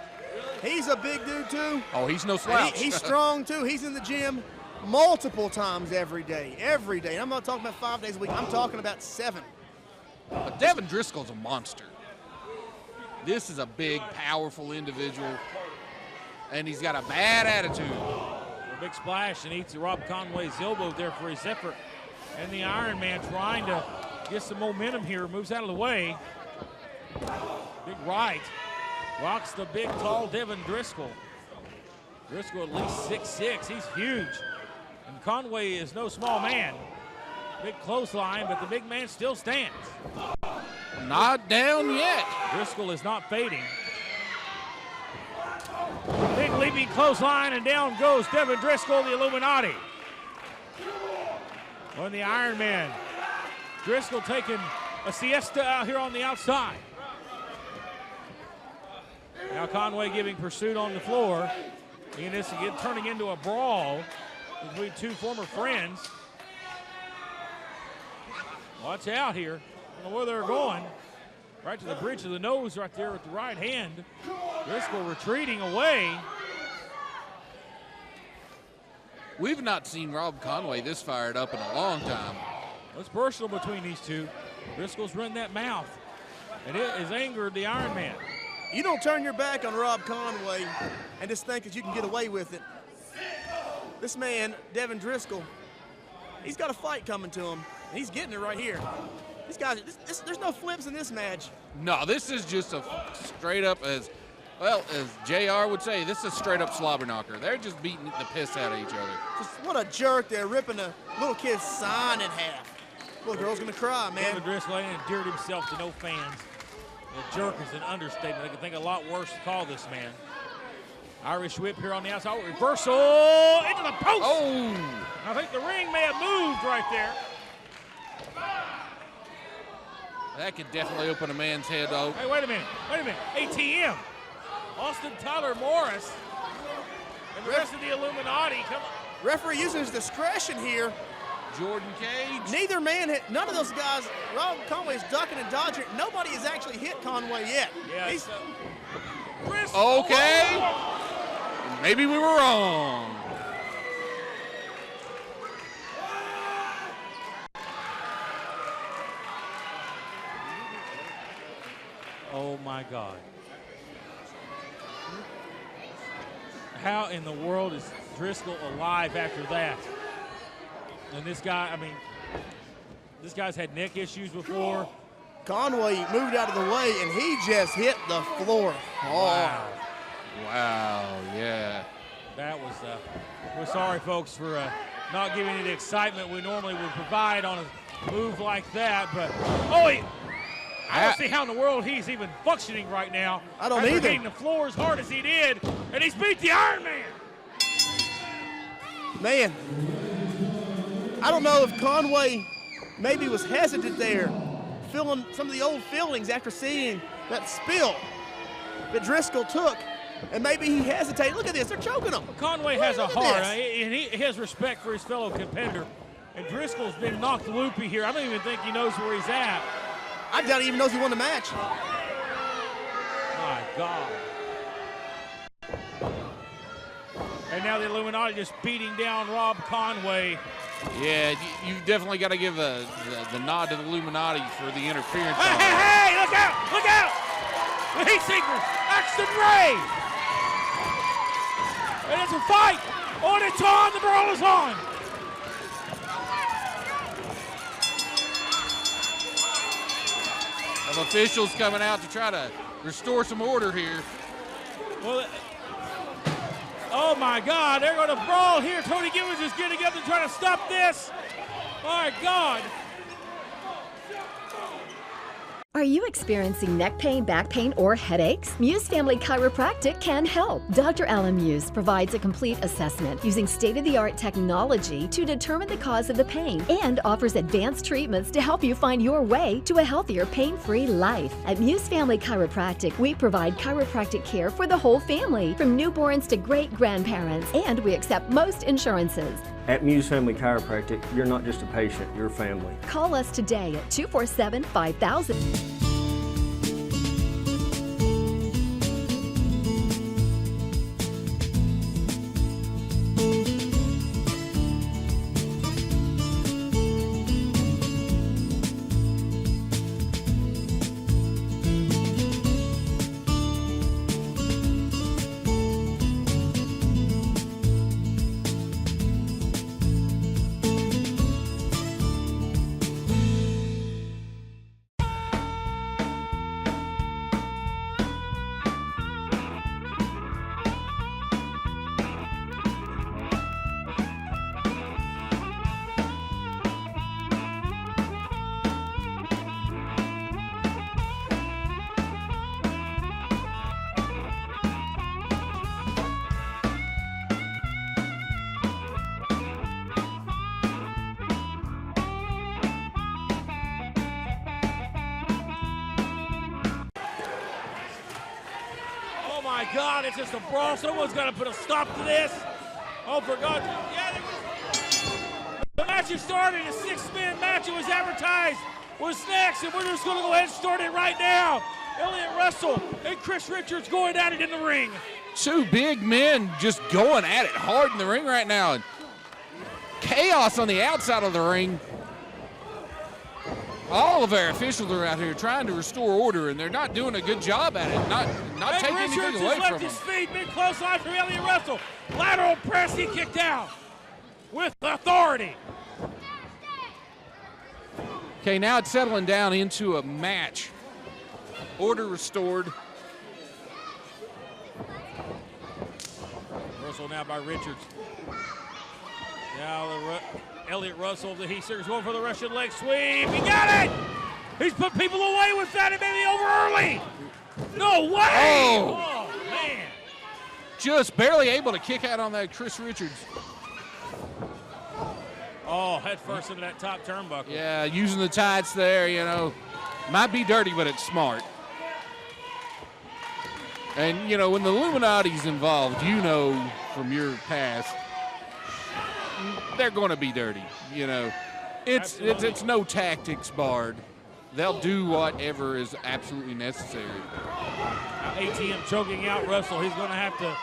he's a big dude too. Oh, he's no slouch. He's strong too. He's in the gym multiple times every day. Every day. And I'm not talking about 5 days a week. I'm talking about 7. But Devin Driscoll's a monster. This is a big, powerful individual, and he's got a bad attitude. A big splash, and eats Rob Conway's elbow there for his effort. And the Iron Man trying to get some momentum here, moves out of the way. Big right, rocks the big, tall Devin Driscoll. Driscoll at least 6'6", he's huge. And Conway is no small man. Big clothesline, but the big man still stands. Not down yet. Driscoll is not fading. Big leaping clothesline, and down goes Devin Driscoll, the Illuminati. On the Iron Man. Driscoll taking a siesta out here on the outside. Now Conway giving pursuit on the floor. And this again turning into a brawl between two former friends. Watch out here. I don't know where they're going. Right to the bridge of the nose right there with the right hand. Driscoll retreating away. We've not seen Rob Conway this fired up in a long time. It's personal between these two. Driscoll's running that mouth. And it has angered the Iron Man. You don't turn your back on Rob Conway and just think that you can get away with it. This man, Devin Driscoll, he's got a fight coming to him, and he's getting it right here. These guys, there's no flips in this match. No, this is just a straight up, as JR would say, this is a straight up slobber knocker. They're just beating the piss out of each other. Just what a jerk. They're ripping a little kid's sign in half. Little girl's gonna cry, man. Devin Driscoll ain't endeared himself to no fans. The jerk is an understatement. I can think a lot worse to call this man. Irish whip here on the outside. Reversal into the post. Oh! I think the ring may have moved right there. That could definitely open a man's head open. Hey, wait a minute. ATM. Austin Tyler Morris and the rest of the Illuminati. Come on. Referee using his discretion here. Jordan Kage. Neither man hit, none of those guys, Rob Conway's ducking and dodging. Nobody has actually hit Conway yet. Yeah, He's, okay. Maybe we were wrong. Oh my God. How in the world is Driscoll alive after that? And this guy, I mean, this guy's had neck issues before. Conway moved out of the way, and he just hit the floor hard. Wow, yeah. That was, we're sorry, folks, for not giving you the excitement we normally would provide on a move like that. But, I don't see how in the world he's even functioning right now. I don't after either. hitting the floor as hard as he did, and he's beat the Iron Man. Man, I don't know if Conway maybe was hesitant there, feeling some of the old feelings after seeing that spill that Driscoll took, and maybe he hesitated. Look at this, they're choking him. Well, Conway has a heart, and he has respect for his fellow competitor. And Driscoll's been knocked loopy here. I don't even think he knows where he's at. I doubt he even knows he won the match. My God. And now the Illuminati just beating down Rob Conway. Yeah, you've definitely got to give the nod to the Illuminati for the interference. Hey, look out, look out! The Heatseekers, Axton Ray! And it's a fight! Oh, and it's on, the brawl is on! Of officials coming out to try to restore some order here. Well, oh my God, they're going to brawl here. Tony Gibbons is getting together trying to stop this. My God. Are you experiencing neck pain, back pain, or headaches? Muse Family Chiropractic can help. Dr. Alan Muse provides a complete assessment using state-of-the-art technology to determine the cause of the pain and offers advanced treatments to help you find your way to a healthier, pain-free life. At Muse Family Chiropractic, we provide chiropractic care for the whole family, from newborns to great-grandparents, and we accept most insurances. At Muse Family Chiropractic, you're not just a patient, you're family. Call us today at 247-5000. My God, it's just a brawl. Someone's got to put a stop to this. Oh, for God. Yeah, the match is starting. A six-man match. It was advertised. Was next, and we're just going to go ahead and start it right now. Elliott Russell and Chris Richards going at it in the ring. Two big men just going at it hard in the ring right now. And chaos on the outside of the ring. All of our officials are out here trying to restore order, and they're not doing a good job at it. Not taking anything away from them. His feet, big close line from Elliott Russell. Lateral press, he kicked out with authority. Okay, now it's settling down into a match. Order restored. Russell now by Richards. Now Elliott Russell, the Heatseekers going for the Russian leg sweep. He got it! He's put people away with that. It may be over early. No way! Oh, man. Just barely able to kick out on that Chris Richards. Oh, head first into that top turnbuckle. Yeah, using the tights there, you know. Might be dirty, but it's smart. And, you know, when the Illuminati's involved, you know from your past, they're going to be dirty, you know. It's no tactics barred. They'll do whatever is absolutely necessary. ATM choking out Russell. He's going to have to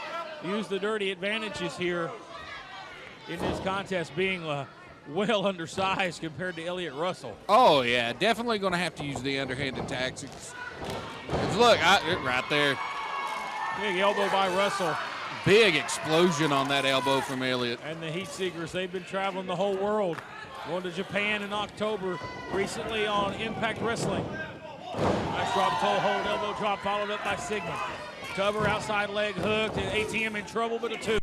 use the dirty advantages here in this contest, being well undersized compared to Elliott Russell. Oh, yeah, definitely going to have to use the underhanded tactics. Look, right there. Big elbow by Russell. Big explosion on that elbow from Elliott. And the Heatseekers, they've been traveling the whole world. Going to Japan in October, recently on Impact Wrestling. Nice drop, toe hold, elbow drop, followed up by Sigmund. Cover, outside leg hooked, and ATM in trouble, but a 2.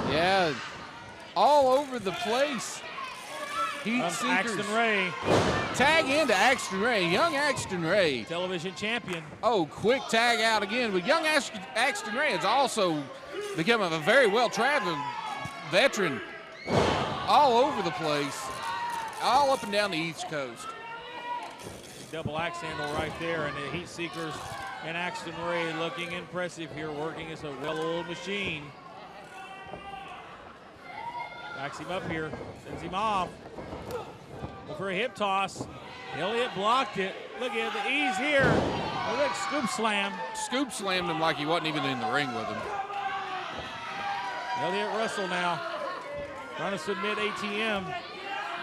Yeah, all over the place. Heatseekers. Axton Ray. Tag into Axton Ray, young Axton Ray. Television champion. Oh, quick tag out again. But young Axton Ray has also become a very well-traveled veteran all over the place, all up and down the East Coast. Double axe handle right there, and the Heatseekers and Axton Ray looking impressive here, working as a well-oiled machine. Backs him up here, sends him off. Well, for a hip toss, Elliott blocked it. Look at the ease here. Look, scoop slam. Scoop slammed him like he wasn't even in the ring with him. Elliott Russell now trying to submit ATM. Of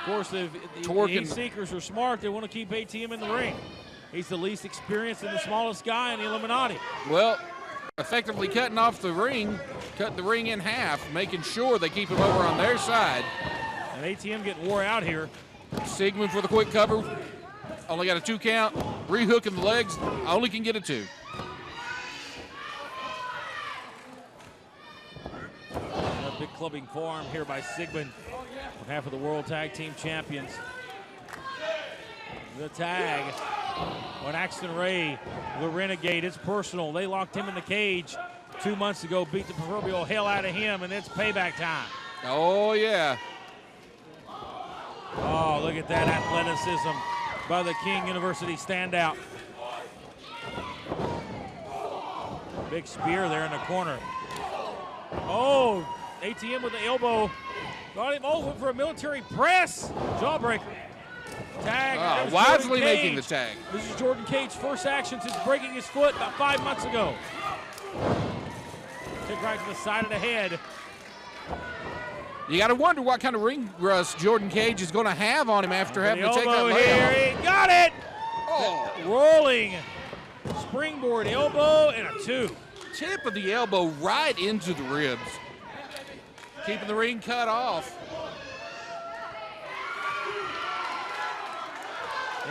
course, if the Heatseekers are smart, they want to keep ATM in the ring. He's the least experienced and the smallest guy in the Illuminati. Well, effectively cutting off the ring, cutting the ring in half, making sure they keep him over on their side. And ATM getting wore out here. Sigmund for the quick cover. Only got a 2 count. Rehooking the legs. Only can get a 2. A big clubbing forearm here by Sigmund on behalf of the World Tag Team Champions. The tag on Axton Ray, the Renegade. It's personal. They locked him in the cage 2 months ago, beat the proverbial hell out of him, and it's payback time. Oh, yeah. Oh, look at that athleticism by the King University standout. Big spear there in the corner. Oh, ATM with the elbow. Got him over for a military press. Jawbreaker. Tag. Wisely making the tag. This is Jordan Cage's first action since breaking his foot about 5 months ago. Kick right to the side of the head. You got to wonder what kind of ring rust Jordan Cage is going to have on him after having to take that leg off. He got it! Oh. Rolling springboard elbow and a 2. Tip of the elbow right into the ribs. Keeping the ring cut off.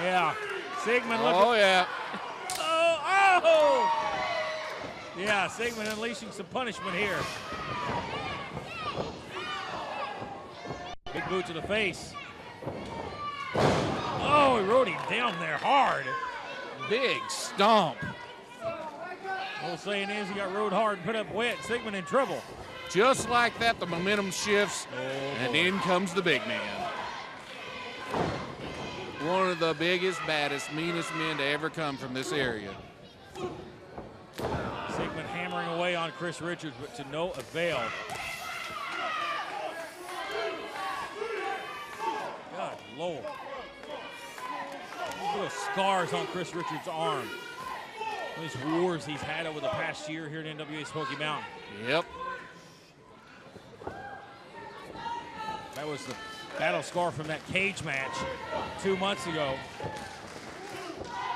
Yeah. Sigmund looking. Oh, yeah. Oh! Yeah, Sigmund unleashing some punishment here. Big boot to the face. Oh, he rode him down there hard. Big stomp. Old saying is he got rode hard and put up wet. Sigmund in trouble. Just like that, the momentum shifts, and in comes the big man. One of the biggest, baddest, meanest men to ever come from this area. Sigmund hammering away on Chris Richards, but to no avail. God, Lord. Look at those scars on Chris Richards' arm. Those wars he's had over the past year here at NWA Smoky Mountain. Yep. That was battle scar from that cage match 2 months ago.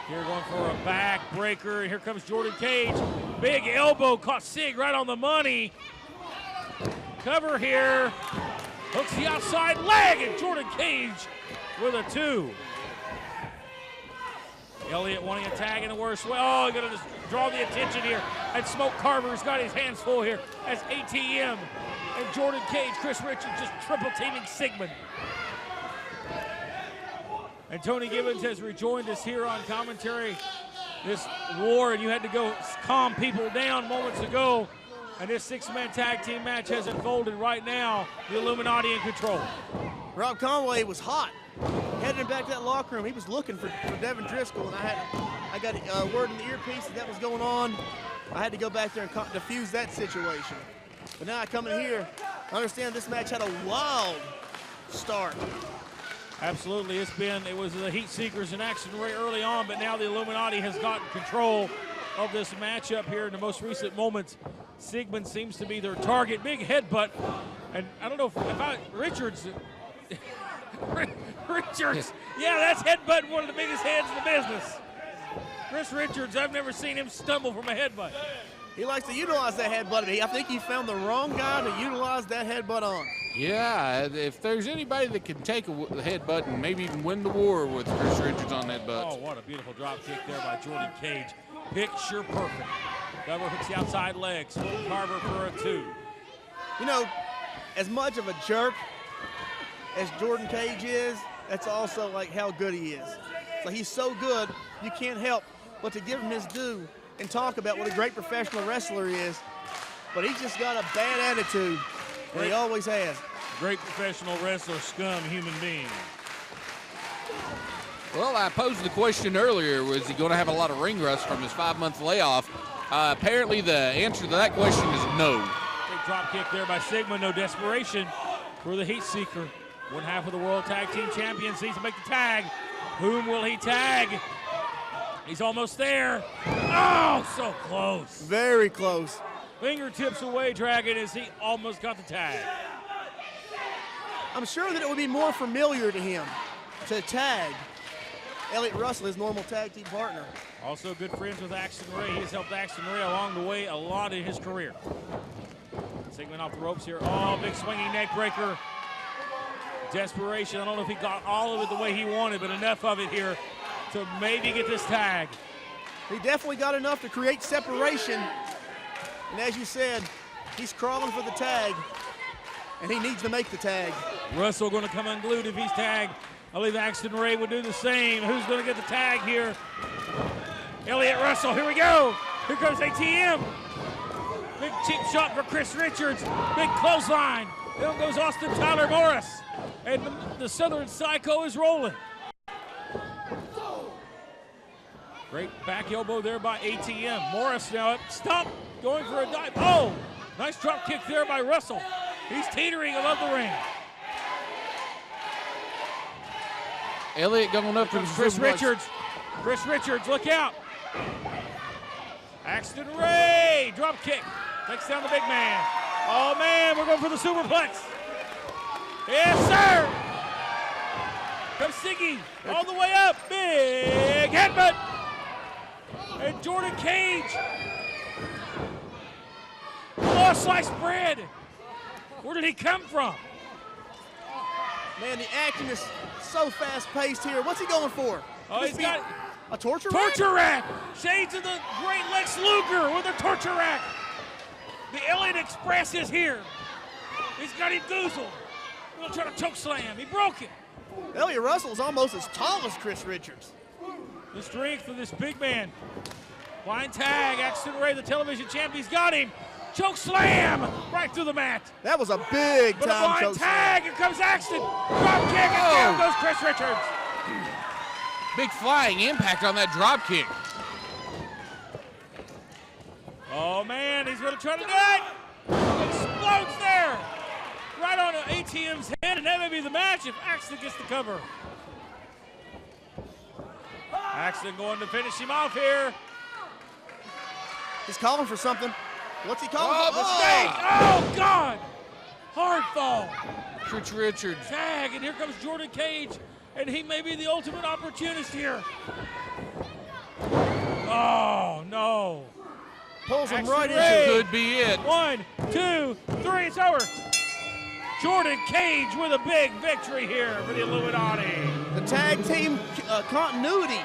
Here going for a back breaker. Here comes Jordan Kage. Big elbow, caught Sig right on the money. Cover here. Hooks the outside leg, and Jordan Kage with a 2. Elliott wanting a tag in the worst way. Oh, gonna just draw the attention here. And Smoke Carver's got his hands full here as ATM and Jordan Kage, Chris Richards just triple teaming Sigmund. And Tony Gibbons has rejoined us here on commentary. This war, and you had to go calm people down moments ago. And this 6-man tag team match has unfolded right now. The Illuminati in control. Rob Conway was hot. Heading back to that locker room, he was looking for Devin Driscoll, and I got a word in the earpiece that was going on. I had to go back there and diffuse that situation. But now I come in here, I understand this match had a wild start. Absolutely, it was the Heatseekers and Axton Ray early on, but now the Illuminati has gotten control of this matchup here in the most recent moments. Sigmund seems to be their target. Big headbutt, and I don't know if Richards. Richards, yeah, that's headbutting one of the biggest heads in the business. Chris Richards, I've never seen him stumble from a headbutt. He likes to utilize that headbutt. I think he found the wrong guy to utilize that headbutt on. Yeah, if there's anybody that can take a headbutt and maybe even win the war with Chris Richards on that butt. Oh, what a beautiful drop kick there by Jordan Kage. Picture perfect. Cover hooks the outside leg. Smoke Carver for a 2. You know, as much of a jerk as Jordan Kage is, that's also like how good he is. So he's so good, you can't help but to give him his due and talk about what a great professional wrestler he is. But he's just got a bad attitude, and he always has. Great professional wrestler, scum human being. Well, I posed the question earlier, was he going to have a lot of ring rust from his 5-month layoff? Apparently the answer to that question is no. Big drop kick there by Sigma, no desperation for the Heatseeker. One half of the World Tag Team Champions needs to make the tag. Whom will he tag? He's almost there. Oh, so close. Very close. Fingertips away, Dragon, as he almost got the tag. I'm sure that it would be more familiar to him to tag Elliott Russell, his normal tag team partner. Also good friends with Axton Ray. He has helped Axton Ray along the way a lot in his career. Sigmund off the ropes here. Oh, big swinging neck breaker. Desperation. I don't know if he got all of it the way he wanted, but enough of it here to maybe get this tag. He definitely got enough to create separation. And as you said, he's crawling for the tag, and he needs to make the tag. Russell going to come unglued if he's tagged. I believe Axton Ray would do the same. Who's going to get the tag here? Elliott Russell, here we go. Here comes ATM. Big cheap shot for Chris Richards. Big clothesline. Then goes Austin Tyler Morris. And the Southern Psycho is rolling. Great back elbow there by ATM. Morris now up, stop, going for a dive. Oh, nice drop kick there by Russell. He's teetering above the ring. Elliott going up for Chris Richards. Chris Richards, look out. Axton Ray, drop kick. Takes down the big man. Oh man, we're going for the superplex. Yes, sir. Comes Siggy all the way up. Big headbutt. And Jordan Kage. Oh, sliced bread. Where did he come from? Man, the action is so fast-paced here. What's he going for? Oh, he's got a torture rack? Torture rack. Shades of the great Lex Luger with a torture rack. The Elliott Express is here. He's got him goozled. He's gonna try to choke slam. He broke it. Elliott Russell is almost as tall as Chris Richards. The strength of this big man. Flying tag, Axton Ray, the television champ. He's got him. Choke slam right through the mat. That was a big but time a choke tag. slam. Here comes Axton. Drop kick, and down goes Chris Richards. Big flying impact on that drop kick. Oh man, he's gonna try to do it. Explodes there. Right on ATM's head, and that may be the match if Axton gets the cover. Axton going to finish him off here. He's calling for something. What's he calling for? Mistake! Oh, God! Hard fall. Chris Richards. Tag, and here comes Jordan Kage, and he may be the ultimate opportunist here. Oh, no. Pulls him Axton right Ray. into Could be it. 1, 2, 3, it's over. Jordan Kage with a big victory here for the Illuminati. the tag team continuity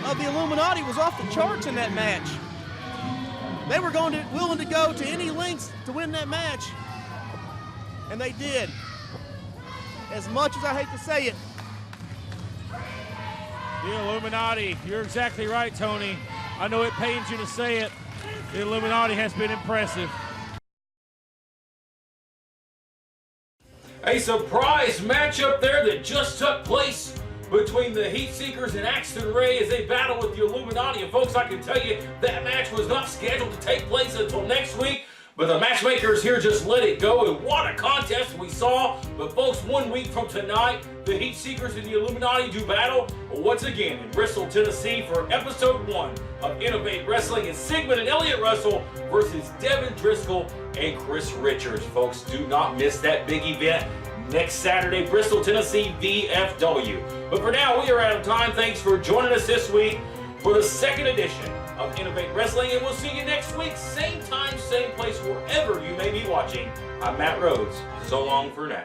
of the Illuminati was off the charts in that match. They were willing to go to any lengths to win that match, and they did. As much as I hate to say it. The Illuminati, you're exactly right, Tony. I know it pains you to say it. The Illuminati has been impressive. A surprise matchup there that just took place between the Heatseekers and Axton Ray as they battle with the Illuminati. And folks, I can tell you that match was not scheduled to take place until next week, but the matchmakers here just let it go, and what a contest we saw. But folks, 1 week from tonight, the Heatseekers and the Illuminati do battle once again in Bristol, Tennessee for episode 1 of Innovate Wrestling, and Sigmund and Elliott Russell versus Devin Driscoll and Chris Richards. Folks, do not miss that big event next Saturday, Bristol, Tennessee, VFW. But for now, we are out of time. Thanks for joining us this week for the second edition of Innovate Wrestling, and we'll see you next week, same time, same place, wherever you may be watching. I'm Matt Rhodes. So long for now.